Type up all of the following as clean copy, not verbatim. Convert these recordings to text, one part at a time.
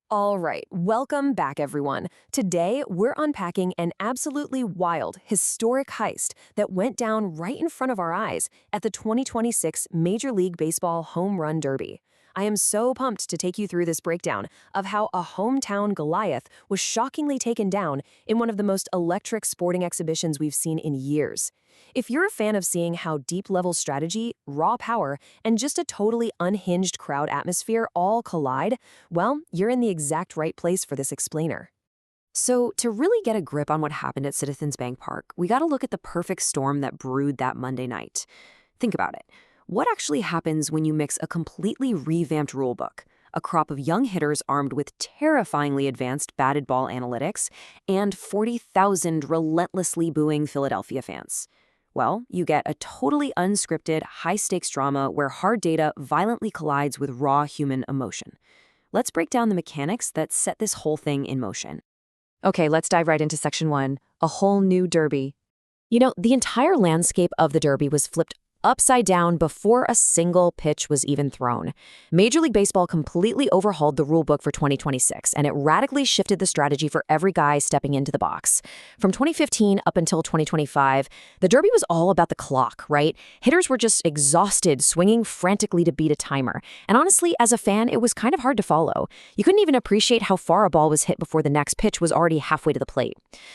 All right, welcome back, everyone. Today, we're unpacking an absolutely wild, historic heist that went down right in front of our eyes at the 2026 Major League Baseball Home Run Derby. I am so pumped to take you through this breakdown of how a hometown Goliath was shockingly taken down in one of the most electric sporting exhibitions we've seen in years. If you're a fan of seeing how deep-level strategy, raw power, and just a totally unhinged crowd atmosphere all collide, well, you're in the exact right place for this explainer. So, to really get a grip on what happened at Citizens Bank Park, we gotta look at the perfect storm that brewed that Monday night. Think about it. What actually happens when you mix a completely revamped rulebook, a crop of young hitters armed with terrifyingly advanced batted ball analytics, and 40,000 relentlessly booing Philadelphia fans? Well, you get a totally unscripted, high-stakes drama where hard data violently collides with raw human emotion. Let's break down the mechanics that set this whole thing in motion. Okay, let's dive right into section one, a whole new derby. The entire landscape of the derby was flipped upside down before a single pitch was even thrown. Major League Baseball completely overhauled the rulebook for 2026, and it radically shifted the strategy for every guy stepping into the box. From 2015 up until 2025, the derby was all about the clock, right? Hitters were just exhausted, swinging frantically to beat a timer. And honestly, as a fan, it was kind of hard to follow. You couldn't even appreciate how far a ball was hit before the next pitch was already halfway to the plate.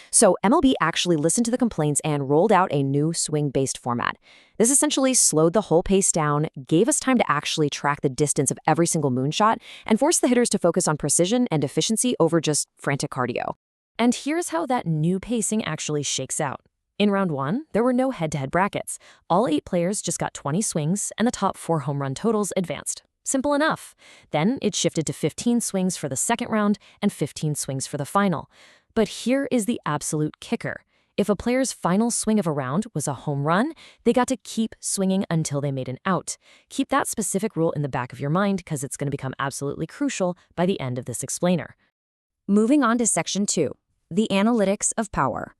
So MLB actually listened to the complaints and rolled out a new swing-based format. This essentially slowed the whole pace down, gave us time to actually track the distance of every single moonshot, and forced the hitters to focus on precision and efficiency over just frantic cardio. And here's how that new pacing actually shakes out. In round one, there were no head-to-head brackets. All 8 players just got 20 swings, and the top 4 home run totals advanced. Simple enough. Then it shifted to 15 swings for the second round and 15 swings for the final. But here is the absolute kicker. If a player's final swing of a round was a home run, they got to keep swinging until they made an out. Keep that specific rule in the back of your mind because it's going to become absolutely crucial by the end of this explainer. Moving on to section 2, the analytics of power.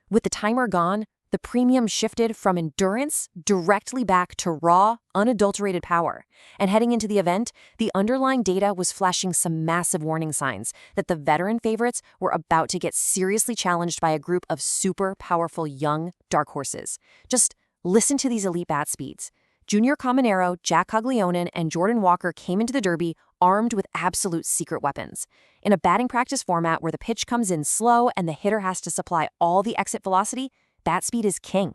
With the timer gone, the premium shifted from endurance directly back to raw, unadulterated power. And heading into the event, the underlying data was flashing some massive warning signs that the veteran favorites were about to get seriously challenged by a group of super powerful young dark horses. Just listen to these elite bat speeds. Junior Caminero, Jack Caglione, and Jordan Walker came into the Derby armed with absolute secret weapons. In a batting practice format where the pitch comes in slow and the hitter has to supply all the exit velocity, bat speed is king.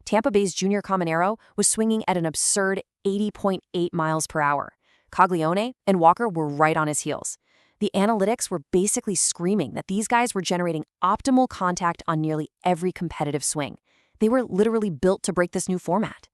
Tampa Bay's Junior Caminero was swinging at an absurd 80.8 miles per hour. Caglione and Walker were right on his heels. The analytics were basically screaming that these guys were generating optimal contact on nearly every competitive swing. They were literally built to break this new format.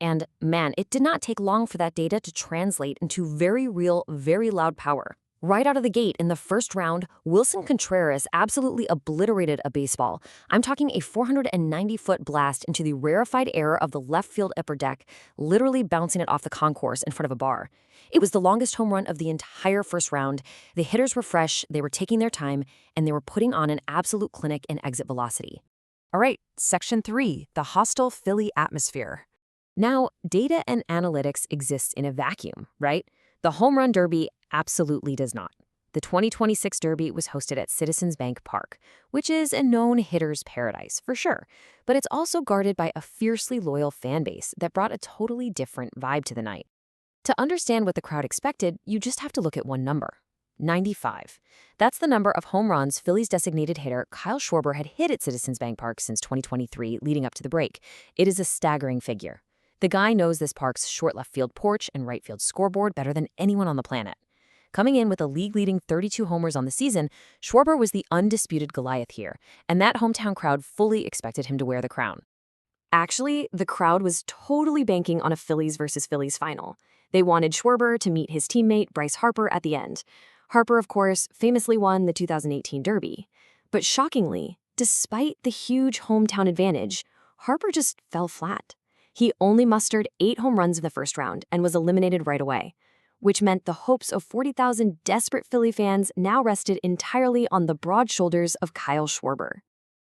And man, it did not take long for that data to translate into very real, very loud power. Right out of the gate in the first round, Wilson Contreras absolutely obliterated a baseball. I'm talking a 490-foot blast into the rarefied air of the left field upper deck, literally bouncing it off the concourse in front of a bar. It was the longest home run of the entire first round. The hitters were fresh, they were taking their time, and they were putting on an absolute clinic in exit velocity. All right, section 3, the hostile Philly atmosphere. Now, data and analytics exist in a vacuum, right? The Home Run Derby absolutely does not. The 2026 Derby was hosted at Citizens Bank Park, which is a known hitter's paradise, for sure. But it's also guarded by a fiercely loyal fan base that brought a totally different vibe to the night. To understand what the crowd expected, you just have to look at one number. 95. That's the number of home runs Philly's designated hitter Kyle Schwarber had hit at Citizens Bank Park since 2023 leading up to the break. It is a staggering figure. The guy knows this park's short left field porch and right field scoreboard better than anyone on the planet. Coming in with a league-leading 32 homers on the season, Schwarber was the undisputed Goliath here, and that hometown crowd fully expected him to wear the crown. Actually, the crowd was totally banking on a Phillies versus Phillies final. They wanted Schwarber to meet his teammate Bryce Harper at the end. Harper, of course, famously won the 2018 Derby. But shockingly, despite the huge hometown advantage, Harper just fell flat. He only mustered 8 home runs in the first round and was eliminated right away, which meant the hopes of 40,000 desperate Philly fans now rested entirely on the broad shoulders of Kyle Schwarber.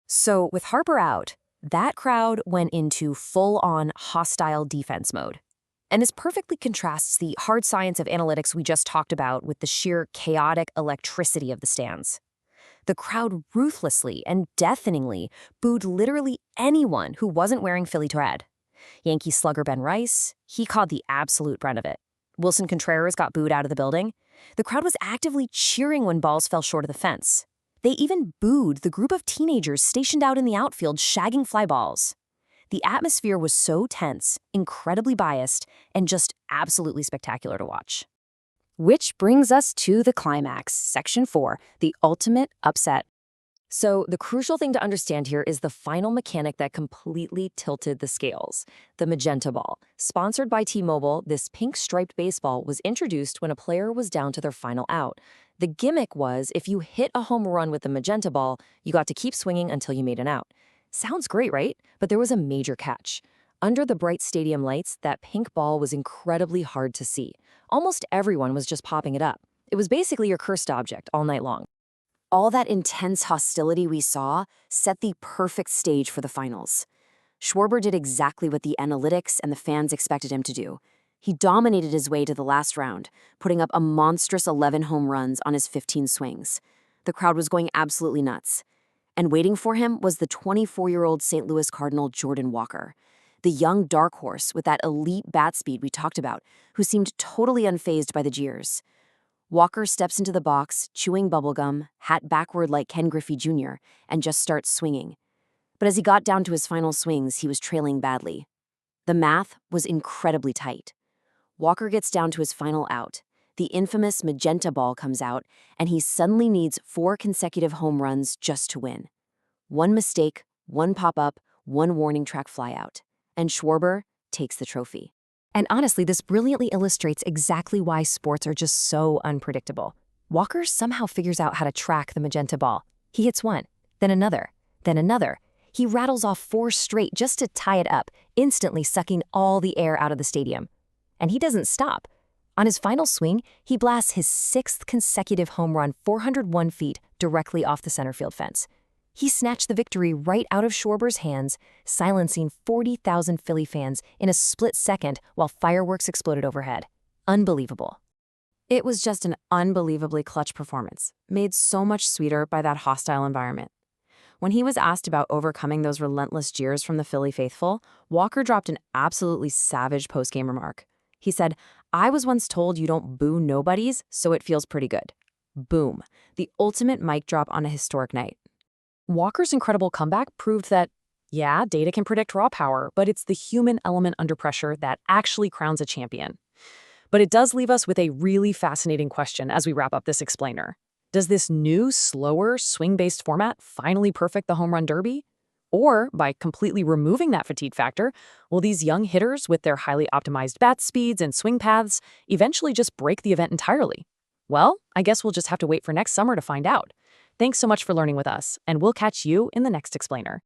So with Harper out, that crowd went into full-on hostile defense mode. And this perfectly contrasts the hard science of analytics we just talked about with the sheer chaotic electricity of the stands. The crowd ruthlessly and deafeningly booed literally anyone who wasn't wearing Philly red. Yankee slugger Ben Rice, he caught the absolute brunt of it. Wilson Contreras got booed out of the building. The crowd was actively cheering when balls fell short of the fence. They even booed the group of teenagers stationed out in the outfield shagging fly balls. The atmosphere was so tense, incredibly biased, and just absolutely spectacular to watch. Which brings us to the climax, Section 4, the ultimate upset. So the crucial thing to understand here is the final mechanic that completely tilted the scales, the magenta ball. Sponsored by T-Mobile, this pink striped baseball was introduced when a player was down to their final out. The gimmick was if you hit a home run with the magenta ball, you got to keep swinging until you made an out. Sounds great, right? But there was a major catch. Under the bright stadium lights, that pink ball was incredibly hard to see. Almost everyone was just popping it up. It was basically your cursed object all night long. All that intense hostility we saw set the perfect stage for the finals. Schwarber did exactly what the analytics and the fans expected him to do. He dominated his way to the last round, putting up a monstrous 11 home runs on his 15 swings. The crowd was going absolutely nuts. And waiting for him was the 24-year-old St. Louis Cardinal Jordan Walker, the young dark horse with that elite bat speed we talked about, who seemed totally unfazed by the jeers. Walker steps into the box, chewing bubblegum, hat backward like Ken Griffey Jr., and just starts swinging. But as he got down to his final swings, he was trailing badly. The math was incredibly tight. Walker gets down to his final out. The infamous magenta ball comes out, and he suddenly needs 4 consecutive home runs just to win. One mistake, one pop-up, one warning track flyout. And Schwarber takes the trophy. And honestly, this brilliantly illustrates exactly why sports are just so unpredictable. Walker somehow figures out how to track the magenta ball. He hits one, then another, then another. He rattles off 4 straight just to tie it up, instantly sucking all the air out of the stadium. And he doesn't stop. On his final swing, he blasts his 6th consecutive home run 401 feet directly off the center field fence. He snatched the victory right out of Schwarber's hands, silencing 40,000 Philly fans in a split second while fireworks exploded overhead. Unbelievable. It was just an unbelievably clutch performance, made so much sweeter by that hostile environment. When he was asked about overcoming those relentless jeers from the Philly faithful, Walker dropped an absolutely savage postgame remark. He said, "I was once told you don't boo nobodies, so it feels pretty good." Boom. The ultimate mic drop on a historic night. Walker's incredible comeback proved that, yeah, data can predict raw power, but it's the human element under pressure that actually crowns a champion. But it does leave us with a really fascinating question as we wrap up this explainer. Does this new, slower, swing-based format finally perfect the home run derby? Or, by completely removing that fatigue factor, will these young hitters with their highly optimized bat speeds and swing paths eventually just break the event entirely? Well, I guess we'll just have to wait for next summer to find out. Thanks so much for learning with us, and we'll catch you in the next explainer.